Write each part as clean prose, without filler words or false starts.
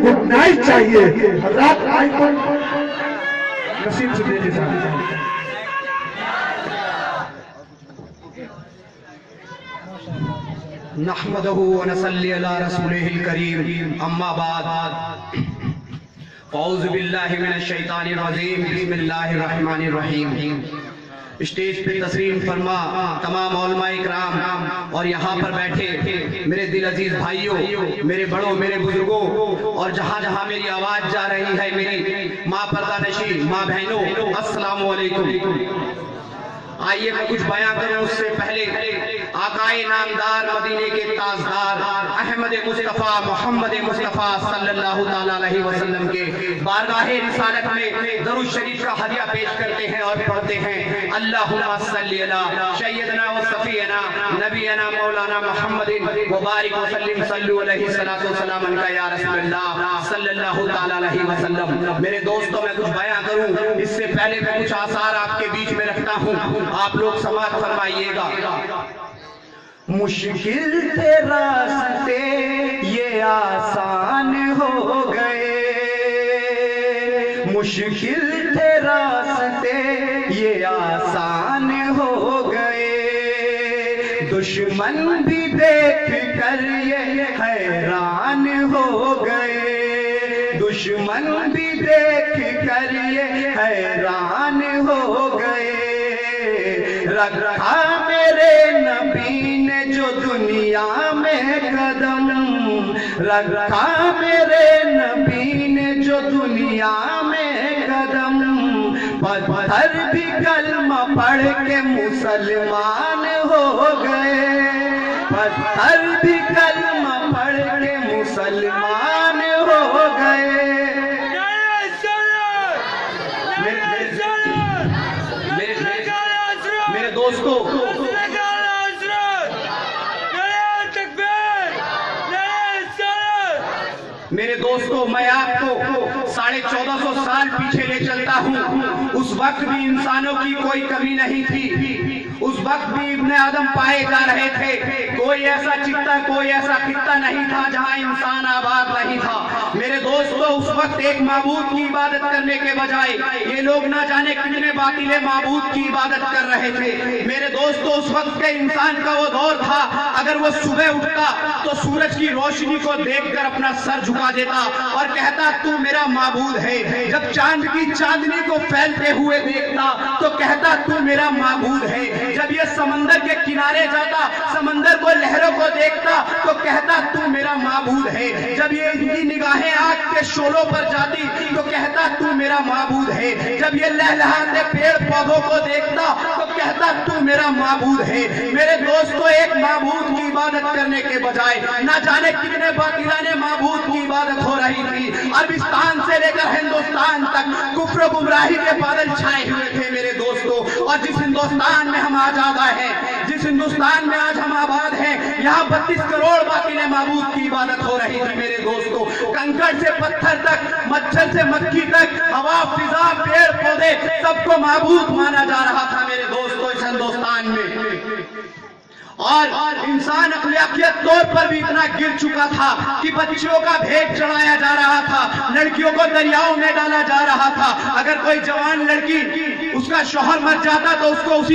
Good night چاہیے حضرات آئی کو نصیب سے دے دیتا نحمدہ ونصلی علی رسولہ الکریم اما بعد اعوذ باللہ من الشیطان الرجیم بسم اللہ الرحمن الرحیم اسٹیج پہ تسلیم فرما تمام علماء اکرام اور یہاں پر بیٹھے میرے دل عزیز بھائیوں، میرے بڑوں، میرے بزرگوں، اور جہاں جہاں میری آواز جا رہی ہے میری ماں پردہ نشین ماں بہنوں، السلام علیکم۔ آئیے میں کچھ بیان کروں اس سے پہلے آقائے نامدار مدینے کے تاجدار احمد مصطفیٰ محمد مصطفیٰ صلی اللہ تعالیٰ علیہ وسلم کے بارگاہ رسالت میں درود شریف کا ہدیہ پیش کرتے ہیں اور پڑھتے ہیں اللہم صلی علی سیدنا و صفینا نبینا مولانا محمد مبارک وسلم صلو علیہ السلام علیکہ یا رسول اللہ صلی اللہ تعالیٰ علیہ وسلم۔ میرے دوستوں میں کچھ بیان کروں اس سے پہلے میں کچھ آثار آپ کے بیچ میں رکھتا ہوں، آپ لوگ سماعت فرمائیے گا۔ مشکل تھے راستے یہ آسان ہو گئے، مشکل تھے راستے یہ آسان ہو گئے، دشمن بھی دیکھ کر یہ حیران ہو گئے، دشمن بھی دیکھ کر یہ حیران ہو گئے، رکھا میرے نبی نے جو دنیا میں قدم، رکھا میرے نبی نے جو دنیا میں قدم، پتھر بھی کلمہ پڑھ کے مسلمان ہو گئے، پتھر بھی کلمہ پڑھ کے مسلمان ہو گئے۔ دوستو میرے دوستو میں آپ کو 1450 سال پیچھے لے چلتا ہوں۔ اس وقت بھی انسانوں کی کوئی کمی نہیں تھی، اس وقت بھی ابن آدم پائے جا رہے تھے، کوئی ایسا چکتا کوئی ایسا خطہ نہیں تھا جہاں انسان آباد نہیں تھا۔ میرے دوستو اس وقت ایک معبود کی عبادت کرنے کے بجائے یہ لوگ نہ جانے کتنے باطل معبود کی عبادت کر رہے تھے۔ میرے دوستو اس وقت کے انسان کا وہ دور تھا اگر وہ صبح اٹھتا تو سورج کی روشنی کو دیکھ کر اپنا سر جھکا دیتا اور کہتا تو میرا معبود ہے، جب چاند کی چاندنی کو پھیلتے ہوئے دیکھتا تو کہتا تو میرا معبود ہے، جب یہ سمندر کے کنارے جاتا سمندر کو لہروں کو دیکھتا تو کہتا تو میرا معبود ہے، جب یہ ان کی نگاہیں آگ کے شعلوں پر جاتی تو کہتا تو میرا معبود ہے، جب یہ لہلہاتے پیڑ پودوں کو دیکھتا تو کہتا تو میرا معبود ہے۔ میرے دوستو ایک معبود کی عبادت کرنے کے بجائے نہ جانے کتنے باطلانے معبود کی عبادت ہو رہی تھی۔ عربستان سے لے کر ہندوستان تک کفر و گمراہی کے بادل چھائے ہوئے تھے میرے دوستو، اور جس ہندوستان میں ہم آزاد ہیں، جس ہندوستان میں آج ہم آباد ہیں، یہاں 32 کروڑ باطل معبود کی عبادت ہو رہی تھی میرے دوستو۔ کنکر سے پتھر تک، مچھر سے مکھی تک، ہوا فضا پیڑ پودے سب کو معبود مانا جا رہا تھا میرے دوستو اس ہندوستان میں، اور انسان اخلاقیت طور پر بھی اتنا گر چکا تھا کہ بچیوں کا بھیٹ چڑھایا جا رہا تھا، لڑکیوں کو دریاؤں میں ڈالا جا رہا تھا۔ اگر کوئی جوان لڑکی اس کا شوہر مر جاتا تو اس کو اس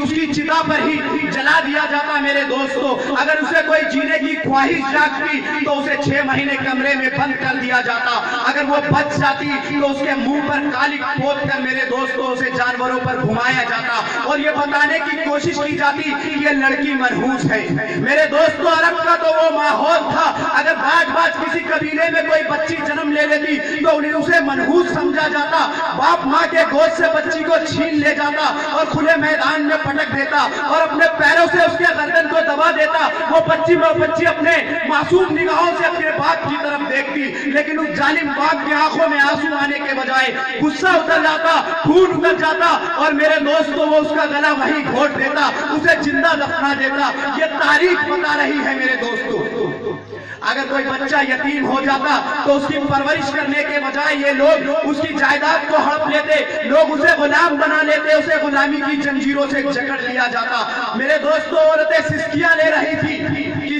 کی چتا پر ہی جلا دیا جاتا میرے دوستو۔ اگر اسے کوئی جینے کی خواہش جاگتی تو اسے 6 مہینے کمرے میں بند کر دیا جاتا، اگر وہ بچ جاتی تو اس کے منہ پر کالک پوت کر میرے دوستو اسے جانوروں پر گھمایا جاتا اور یہ بتانے کی کوشش کی جاتی کہ یہ لڑکی مرحوس ہے میرے دوستو۔ عرب کا تو وہ ماحول تھا، اگر باز کسی قبیلے میں کوئی بچی جنم لے لیتی تو اسے منحوس سمجھا جاتا، باپ ماں کے گود سے بچی کو چھین لے جاتا اور کھلے میدان میں پٹک دیتا اور اپنے پیروں سے اس کے گردن کو دبا دیتا۔ وہ بچی اپنے معصوم نگاہوں سے اپنے باپ کی طرف دیکھتی، لیکن اس ظالم باپ کی آنکھوں میں آنسو آنے کے بجائے غصہ اتر جاتا، خون اتر جاتا، اور میرے دوستو وہ اس کا گلا وہیں گھونٹ دیتا، اسے زندہ دفنا دیتا۔ یہ تاریخ بتا رہی ہے میرے دوستو۔ اگر کوئی بچہ یتیم ہو جاتا تو اس کی پرورش کرنے کے بجائے یہ لوگ اس کی جائیداد کو ہڑپ لیتے، لوگ اسے غلام بنا لیتے، اسے غلامی کی زنجیروں سے جکڑ لیا جاتا۔ میرے دوستو عورتیں سسکیاں لے رہی تھی کہ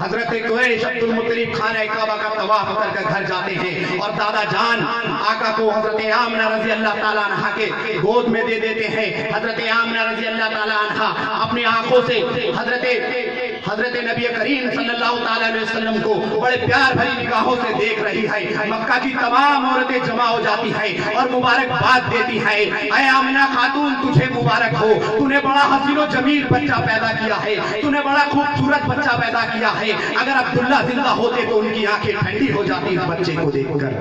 حضرت قریش عبد المطلب خانہ کعبہ کا طواف کر کے گھر جاتے ہیں اور دادا جان آقا کو حضرت آمنہ رضی اللہ تعالیٰ عنہ کے گود میں دے دیتے ہیں. حضرت آمنہ رضی اللہ تعالیٰ عنہ اپنی آنکھوں سے حضرت نبی کریم صلی اللہ تعالیٰ علیہ وسلم کو بڑے پیار بھری نگاہوں سے دیکھ رہی ہے. مکہ کی تمام عورتیں جمع ہو جاتی ہیں اور مبارکباد دیتی ہیں. اے آمنہ خاتون تجھے مبارک ہو, تو نے بڑا حسین و جمیل بچہ پیدا کیا ہے, تو نے بڑا خوبصورت بچہ پیدا کیا ہے. اگر عبداللہ زندہ ہوتے تو ان کی آنکھیں ٹھنڈی ہو جاتی اس بچے کو دیکھ کر.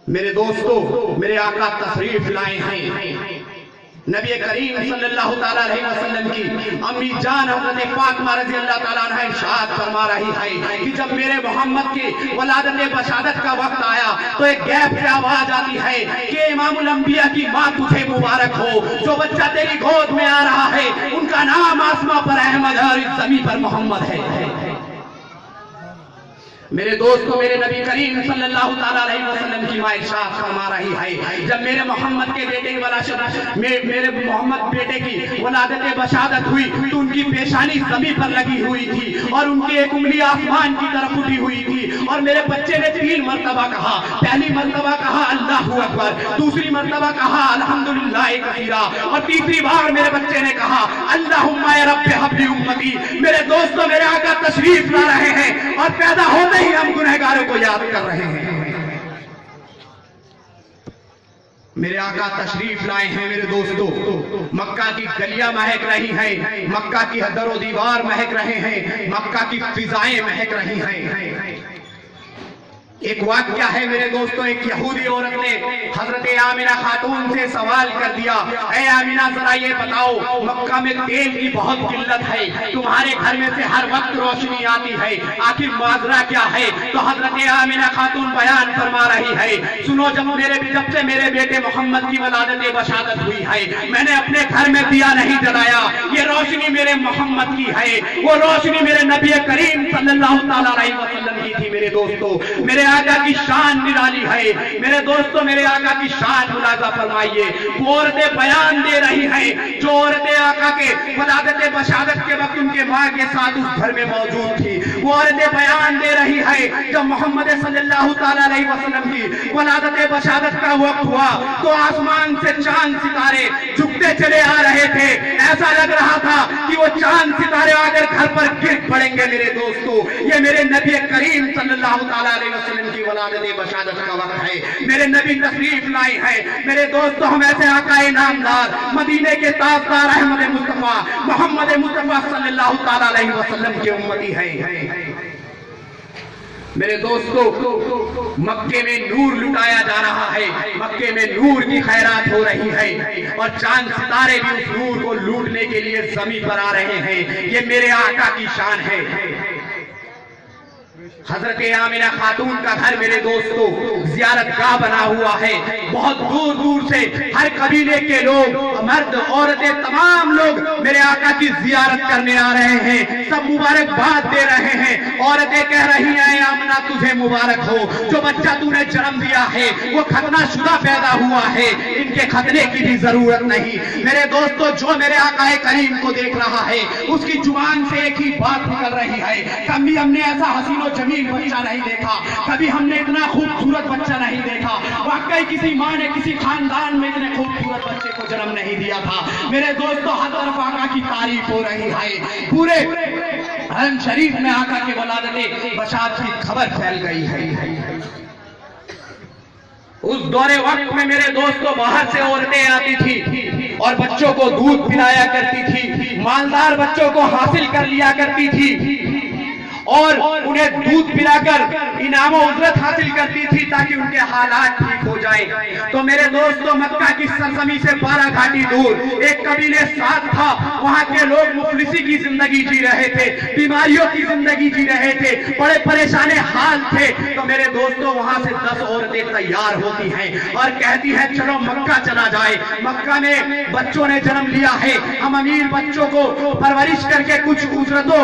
میرے دوستو, میرے آقا تشریف لائے ہیں. نبی کریم صلی اللہ تعالیٰ علیہ وسلم کی امی جان حضرت فاطمہ رضی اللہ تعالیٰ عنہ ارشاد فرما رہی ہے کہ جب میرے محمد کی ولادت بشارت کا وقت آیا تو ایک گیپ سے آواز آتی ہے کہ امام الانبیاء کی ماں تجھے مبارک ہو, جو بچہ تیری گود میں آ رہا ہے ان کا نام آسماں پر احمد ہے اور اس زمین پر محمد ہے. میرے دوستو, میرے نبی کریم صلی اللہ تعالیٰ علیہ وسلم کی ماں ارشاد فرما رہی ہے جب میرے محمد کے بیٹے کی میرے محمد بیٹے کی ولادت بشارت ہوئی تو ان کی پیشانی زمین پر لگی ہوئی تھی اور ان کی ایک انگلی آسمان کی طرف اٹھی ہوئی تھی اور میرے بچے نے 3 مرتبہ کہا. پہلی مرتبہ کہا اللہ اکبر, دوسری مرتبہ کہا الحمدللہ کثیرا اور تیسری بار میرے بچے نے کہا اللہم یا رب حب امتی. میرے دوستو, میرے آقا تشریف لا رہے ہیں اور پیدا ہوتے ہی ہم گنہگاروں کو یاد کر رہے ہیں. میرے آقا تشریف لائے ہیں. میرے دوستو, مکہ کی گلیاں مہک رہی ہیں, مکہ کی در و دیوار مہک رہے ہیں, مکہ کی فضائیں مہک رہی ہیں. ایک واقعہ ہے میرے دوستو, ایک یہودی عورت نے حضرت آمنہ خاتون سے سوال کر دیا, اے آمنہ ذرا یہ بتاؤ مکہ میں تیل کی بہت قلت ہے, تمہارے گھر میں سے ہر وقت روشنی آتی ہے, آخر ماجرا کیا ہے؟ تو حضرت آمنہ خاتون بیان فرما رہی ہے سنو, جب سے میرے بیٹے محمد کی ولادت بشارت ہوئی ہے میں نے اپنے گھر میں دیا نہیں جلایا, یہ روشنی میرے محمد کی ہے, وہ روشنی میرے نبی کریم صلی اللہ تعالیٰ علیہ وسلم کی تھی. میرے دوستو, میرے آقا کی شان نرالی ہے. میرے دوستو, میرے آقا کی شان ملاحظہ فرمائیے. وہ عورتیں بیان دے رہی ہیں جو عورتیں آقا کے ولادت بشارت کے وقت ان کے ماں کے ساتھ اس گھر میں موجود تھی. وہ عورتیں بیان دے رہی ہے جب محمد صلی اللہ تعالیٰ علیہ وسلم کی ولادت بشارت کا وقت ہوا تو آسمان سے چاند ستارے جھکتے چلے آ رہے تھے. ایسا لگ رہا تھا کہ وہ چاند ستارے اگر گھر پر گر پڑیں گے. میرے دوستو, یہ میرے نبی کریم صلی اللہ تعالیٰ علیہ وسلم کی ولادت بشارت کا وقت ہے. میرے نبی تشریف لائے ہیں. میرے دوستو, ہم ایسے آقا انعامدار مدینے کے تاجدار احمد مصطفیٰ محمد مصطفیٰ صلی اللہ تعالیٰ علیہ وسلم کے امتی ہیں. میرے دوستو, مکے میں نور لٹایا جا رہا ہے, مکے میں نور کی خیرات ہو رہی ہے اور چاند ستارے بھی اس نور کو لوٹنے کے لیے زمین پر آ رہے ہیں. یہ میرے آقا کی شان ہے. حضرت آمنہ خاتون کا گھر میرے دوستو زیارت گاہ بنا ہوا ہے. بہت دور دور سے ہر قبیلے کے لوگ, مرد عورتیں, تمام لوگ میرے آقا کی زیارت کرنے آ رہے ہیں. سب مبارکباد دے رہے ہیں. عورتیں کہہ رہی ہیں آمنہ تجھے مبارک ہو, جو بچہ تو نے جنم دیا ہے وہ ختنہ شدہ پیدا ہوا ہے, ان کے ختنے کی بھی ضرورت نہیں. میرے دوستو, جو میرے آقا کریم کو دیکھ رہا ہے اس کی زبان سے ایک ہی بات نکل رہی ہے, کبھی ہم نے ایسا حسین و جمیل بچہ نہیں دیکھا, کبھی ہم نے اتنا خوبصورت بچہ نہیں دیکھا. واقعی کسی ماں نے کسی خاندان میں اتنے خوبصورت بچے کو جنم نہیں دیا تھا. میرے دوستو, ہر طرف آقا کی تعریف ہو رہی ہے. پورے حرم شریف میں آقا کے ولادت بشارت کی خبر پھیل گئی ہے. اس دور وقت میں میرے دوستو باہر سے عورتیں آتی تھی اور بچوں کو دودھ پلایا کرتی تھی, مالدار بچوں کو حاصل کر لیا کرتی تھی اور انہیں دودھ پلا کر انعام و اجرت حاصل کرتی تھی تاکہ ان کے حالات ٹھیک ہو جائیں. تو میرے دوستو, مکہ کی سرزمین سے 12 گھاٹی دور ایک قبیلے ساتھ تھا. وہاں کے لوگ مفلسی کی زندگی جی رہے تھے, بیماریوں کی زندگی جی رہے تھے, بڑے پریشان حال تھے. تو میرے دوستو, وہاں سے 10 عورتیں تیار ہوتی ہیں اور کہتی ہیں چلو مکہ چلا جائے. مکہ میں بچوں نے جنم لیا ہے, ہم امیر بچوں کو پرورش کر کے کچھ اجرتوں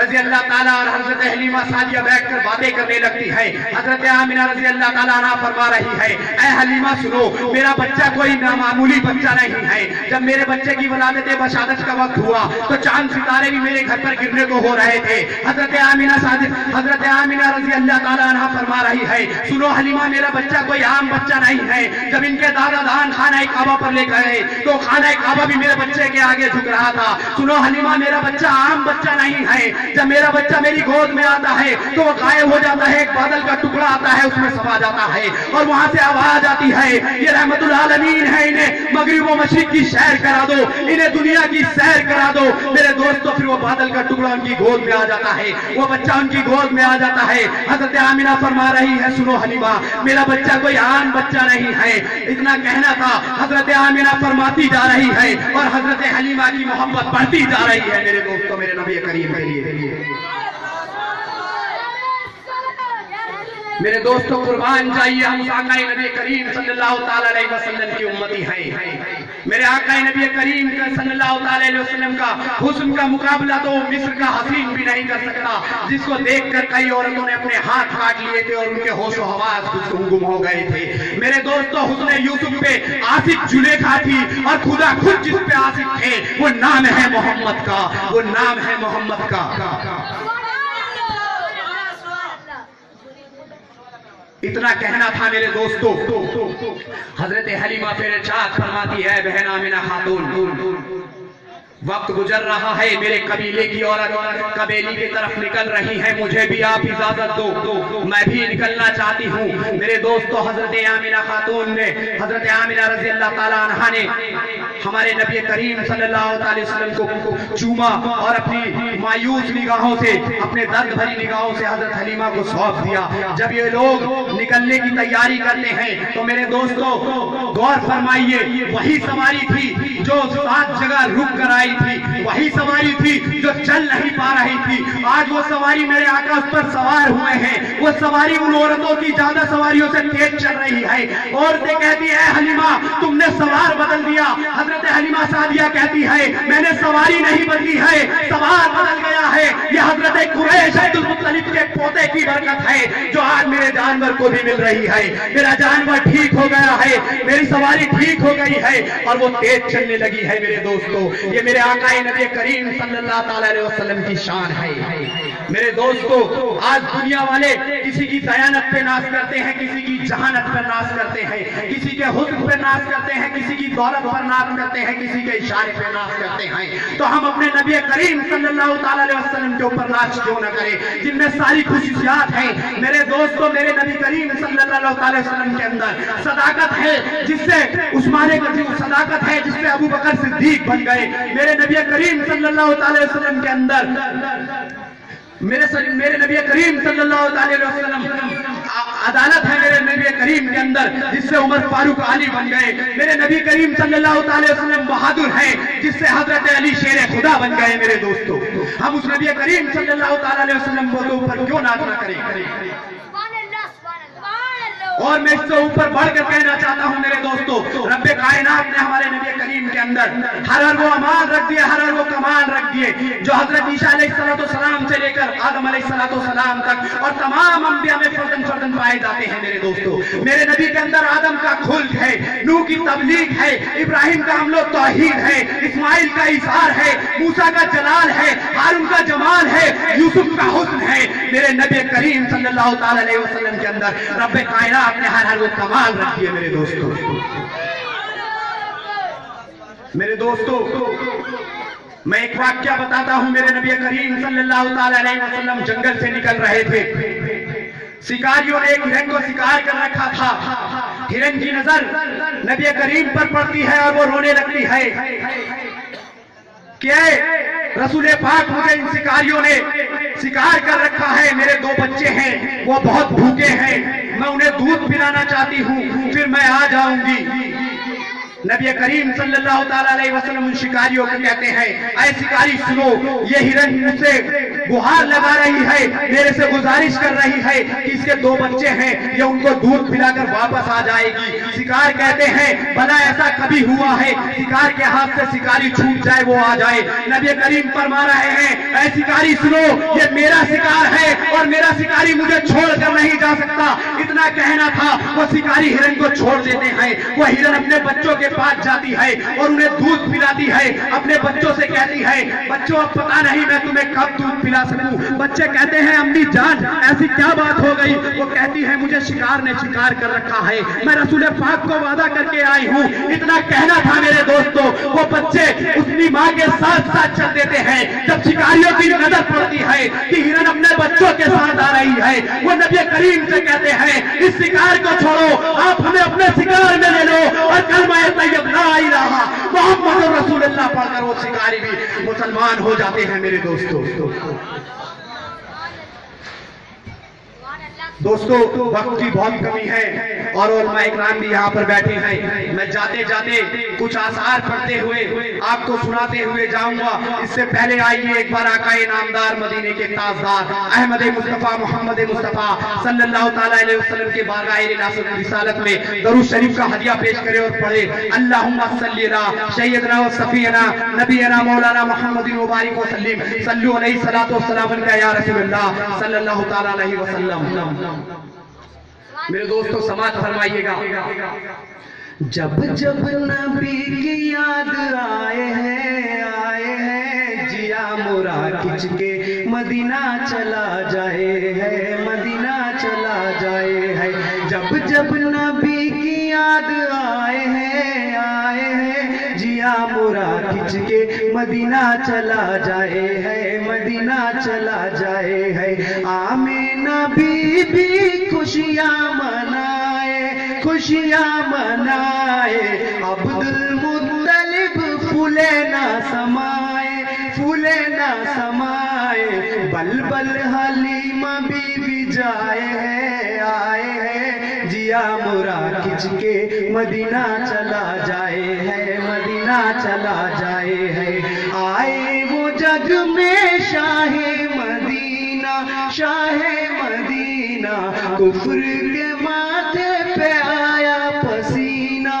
رضی اللہ تعالیٰ اور حضرت حلیمہ سعدیہ بیٹھ کر باتیں کرنے لگتی ہے. حضرت آمینہ رضی اللہ تعالیٰ عنہ فرما رہی ہے اے حلیمہ سنو, میرا بچہ کوئی معمولی بچہ نہیں ہے. جب میرے بچے کی ولادت بشادت کا وقت ہوا تو چاند ستارے بھی میرے گھر پر گرنے کو ہو رہے تھے. حضرت آمینہ رضی اللہ تعالیٰ عنہ فرما رہی ہے سنو حلیمہ, میرا بچہ کوئی عام بچہ نہیں ہے. جب ان کے دادا دان خانہ کعبہ پر لے گئے تو خانہ کعبہ بھی میرے بچے کے آگے جھک رہا تھا. سنو حلیمہ, میرا بچہ عام بچہ نہیں ہے. جب میرا بچہ میری گود میں آتا ہے تو وہ غائب ہو جاتا ہے, ایک بادل کا ٹکڑا آتا ہے اس میں سما جاتا ہے اور وہاں سے آواز آتی ہے یہ رحمت العالمین ہے, انہیں مغرب و مشرق کی سیر کرا دو, انہیں دنیا کی سیر کرا دو. میرے دوستو پھر وہ بادل کا ٹکڑا ان کی گود میں آ جاتا ہے, وہ بچہ ان کی گود میں آ جاتا ہے. حضرت آمینہ فرما رہی ہے سنو حلیمہ, میرا بچہ کوئی عام بچہ نہیں ہے. اتنا کہنا تھا, حضرت آمینہ فرماتی جا رہی ہے اور حضرت حلیمہ کی محبت بڑھتی جا رہی ہے. میرے دوستو, میرے نبی کریم کے لیے میرے دوستو قربان جائیے, ہم آقا نبی کریم صلی اللہ تعالی علیہ وسلم کی امتی ہیں. میرے آقا نبی کریم صلی اللہ تعالی علیہ وسلم کا حسن کا مقابلہ تو مصر کا حسین بھی نہیں کر سکتا, جس کو دیکھ کر کئی عورتوں نے اپنے ہاتھ کاٹ لیے تھے اور ان کے ہوش و حواس گم ہو گئے تھے. میرے دوستو حسن یوسف پہ عاشق زلیخا تھی اور خدا خود جس پہ عاشق تھے وہ نام ہے محمد کا, وہ نام ہے محمد کا. اتنا کہنا تھا میرے دوستو. حضرت حلیمہ پھر ارشاد فرماتی ہے بہن آمینہ خاتون, وقت گزر رہا ہے, میرے قبیلے کی عورت قبیلی کی طرف نکل رہی ہے, مجھے بھی آپ اجازت دو, میں بھی نکلنا چاہتی ہوں. میرے دوستو حضرت آمینہ خاتون نے, حضرت آمینہ رضی اللہ تعالیٰ عنہا نے ہمارے نبی کریم صلی اللہ علیہ وسلم کو چوما اور اپنی مایوس نگاہوں سے, اپنے درد بھری نگاہوں سے حضرت حلیمہ کو سونپ دیا. جب یہ لوگ نکلنے کی تیاری کرتے ہیں تو میرے دوستو غور فرمائیے, وہی سواری تھی جو 7 جگہ رک کر آئی تھی, وہی سواری تھی جو چل نہیں پا رہی تھی. آج وہ سواری میرے آقا اس پر سوار ہوئے ہیں, وہ سواری ان عورتوں کی زیادہ سواریوں سے تیز چل رہی ہے. عورتیں کہتی ہے حلیمہ تم نے سوار بدل دیا. حضرت حلیمہ سعدیہ کہتی ہے میں نے سواری نہیں بدلی ہے, سوار بدل گیا ہے. یہ حضرت قریش عبد المطلب کے پوتے کی برکت ہے جو آج میرے جانور کو بھی مل رہی ہے. میرا جانور ٹھیک ہو گیا ہے, میری سواری ٹھیک ہو گئی ہے اور وہ تیز چلنے لگی ہے. میرے دوستو یہ میرے آقا نبی کریم صلی اللہ تعالی علیہ وسلم کی شان ہے. میرے دوستو آج دنیا والے کسی کی دیانت پہ ناز کرتے ہیں, کسی کی جہانت پر ناز کرتے ہیں, کسی کے حسن پہ ناز کرتے ہیں, کسی کی دولت پر ناز کرتے ہیں, کسی کے اشارے پہ ناز کرتے ہیں. تو ہم اپنے نبی کریم صلی اللہ تعالی علیہ وسلم کے اوپر ناز کیوں نہ کریں جن میں ساری خصوصیات ہیں. میرے دوستو میرے نبی کریم صلی اللہ تعالی وسلم کے اندر صداقت ہے جس سے عثمان غنی, صداقت ہے جس سے ابو بکر صدیق بن گئے. میرے نبی کریم صلی اللہ تعالی وسلم کے اندر میرے نبی کریم صلی اللہ علیہ وسلم عدالت ہے میرے نبی کریم کے اندر جس سے عمر فاروق علی بن گئے. میرے نبی کریم صلی اللہ علیہ وسلم بہادر ہیں جس سے حضرت علی شیر خدا بن گئے. میرے دوستو ہم اس نبی کریم صلی اللہ علیہ وسلم کو اوپر کیوں ناز نہ کریں. اور میں اس سے اوپر بڑھ کر کہنا چاہتا ہوں میرے دوستو رب کائنات نے ہمارے نبی کریم کے اندر ہر وہ امان رکھ دیے, ہر وہ کمان رکھ دیے جو حضرت عیسیٰ علیہ السلام سے لے کر آدم علیہ السلام تک اور تمام انبیاء میں فردن فردن پائے جاتے ہیں. میرے دوستو میرے نبی کے اندر آدم کا خلق ہے, نوح کی تبلیغ ہے, ابراہیم کا حمل و توحید ہے, اسماعیل کا اظہار ہے, موسیٰ کا جلال ہے, ہارون کا جمال ہے, یوسف کا حسن ہے. میرے نبی کریم صلی اللہ تعالی علیہ وسلم کے اندر رب کائنات آپ نے ہر وہ کمال رکھی ہے. میرے دوستو میں ایک واقعہ بتاتا ہوں. میرے نبی کریم صلی اللہ تعالی علیہ وسلم جنگل سے نکل رہے تھے. شکاریوں نے ایک ہرن کو شکار کر رکھا تھا. ہرن کی نظر نبی کریم پر پڑتی ہے اور وہ رونے لگتی ہے کہ رسول پاک مجھے ان شکاریوں نے شکار کر رکھا ہے, میرے 2 بچے ہیں وہ بہت بھوکے ہیں, میں انہیں دودھ پلانا چاہتی ہوں, پھر میں آ جاؤں گی. نبی کریم صلی اللہ تعالیٰ علیہ وسلم ان شکاریوں کو کہتے ہیں اے شکاری سنو، یہ ہرن مجھ سے گہار لگا رہی ہے، میرے سے گزارش کر رہی ہے کہ اس کے 2 بچے ہیں، یہ ان کو دودھ پلا کر واپس آ جائے گی۔ شکار کہتے ہیں بھلا ایسا کبھی ہوا ہے شکار کے ہاتھ سے شکاری چھوٹ جائے وہ آ جائے؟ نبی کریم فرما رہے ہیں اے شکاری سنو، یہ میرا شکار ہے اور میرا شکاری مجھے چھوڑ کر نہیں جا سکتا۔ اتنا کہنا تھا، وہ شکاری ہرن کو چھوڑ دیتے ہیں، وہ ہرن اپنے بچوں کے پاس جاتی ہے اور انہیں دودھ پلاتی ہے، اپنے بچوں سے کہتی ہے بچوں اب پتا نہیں میں تمہیں کب دودھ پلا سکوں۔ بچے کہتے ہیں امی جان ایسی کیا بات ہو گئی؟ وہ کہتی ہے مجھے شکار نے شکار کر رکھا ہے، میں رسول پاک کو وعدہ کر کے آئی ہوں۔ اتنا کہنا تھا میرے دوستو، وہ بچے اپنی ماں کے ساتھ ساتھ چل دیتے ہیں۔ جب شکاریوں کی نظر پڑتی ہے کہ ہرن اپنے بچوں کے ساتھ آ رہی ہے، وہ نبی کریم سے کہتے ہیں اس شکار کو چھوڑو، آپ ہمیں اپنے شکار میں لے لو اور کلمہ طیب لا الہ محمد رسول اللہ پڑھ کر وہ شکاری بھی مسلمان ہو جاتے ہیں میرے دوستو۔ دوستو وقت کی بہت کمی ہے اور علماء اکرام بھی یہاں پر بیٹھے ہیں، میں جاتے جاتے کچھ آثار پڑھتے ہوئے آپ کو سناتے ہوئے جاؤں گا۔ اس سے پہلے آئیے ایک بار آقا نامدار مدینے کے تاجدار احمد مصطفیٰ محمد مصطفیٰ صلی اللہ تعالیٰ علیہ وسلم کے بارگاہ رسالت میں درود شریف کا ہدیہ پیش کرے اور پڑھے اللہم صلی علی سیدنا و صفینا نبینا مولانا محمد مبارک وسلم صلو علیہ الصلوۃ والسلام یا رسول اللہ صلی اللہ تعالیٰ علیہ وسلم۔ میرے دوستو سماعت فرمائیے گا۔ جب جب نبی کی یاد آئے ہیں جیا مورا کھچ کے مدینہ چلا جائے ہے، مدینہ چلا جائے ہے۔ جب جب نبی کی یاد آئے ہیں جیا مورا کھچ کے مدینہ چلا جائے ہے، مدینہ چلا جائے ہے۔ آمینہ بی بی خوشیاں منائے، خوشیاں منائے، عبد المطلب پھولے نہ سمائے، پھولے نہ سمائے، بلبل حلیمہ بی بی جائے ہے، آئے ہے جیا مورا کھچ کے مدینہ چلا جائے ہے، مدینہ چلا جائے ہے۔ آئے وہ جگ میں شاہ مدینہ، شاہ مدینہ، کفر کے ماتھے پہ آیا پسینہ،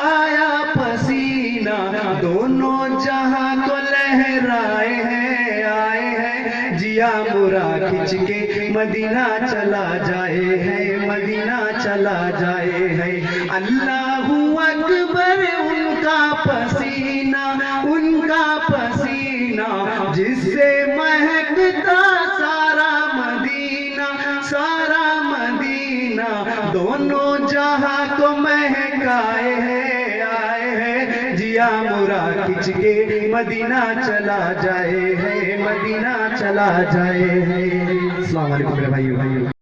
آیا پسینہ، دونوں جہاں کو لہرائے ہیں، آئے ہیں جیا مورا کھچ کے مدینہ چلا جائے ہے، مدینہ چلا جائے ہے۔ اللہ اکبر ان کا پسینہ، ان کا پسینہ، جس سے مہکتا سارا مدینہ، سارا مدینہ، دونوں جہاں کو مہکائے ہیں، آئے ہیں جیا مورا کھچ کے مدینہ چلا جائے ہے، مدینہ چلا جائے ہے۔ السلام علیکم میرے بھائیو۔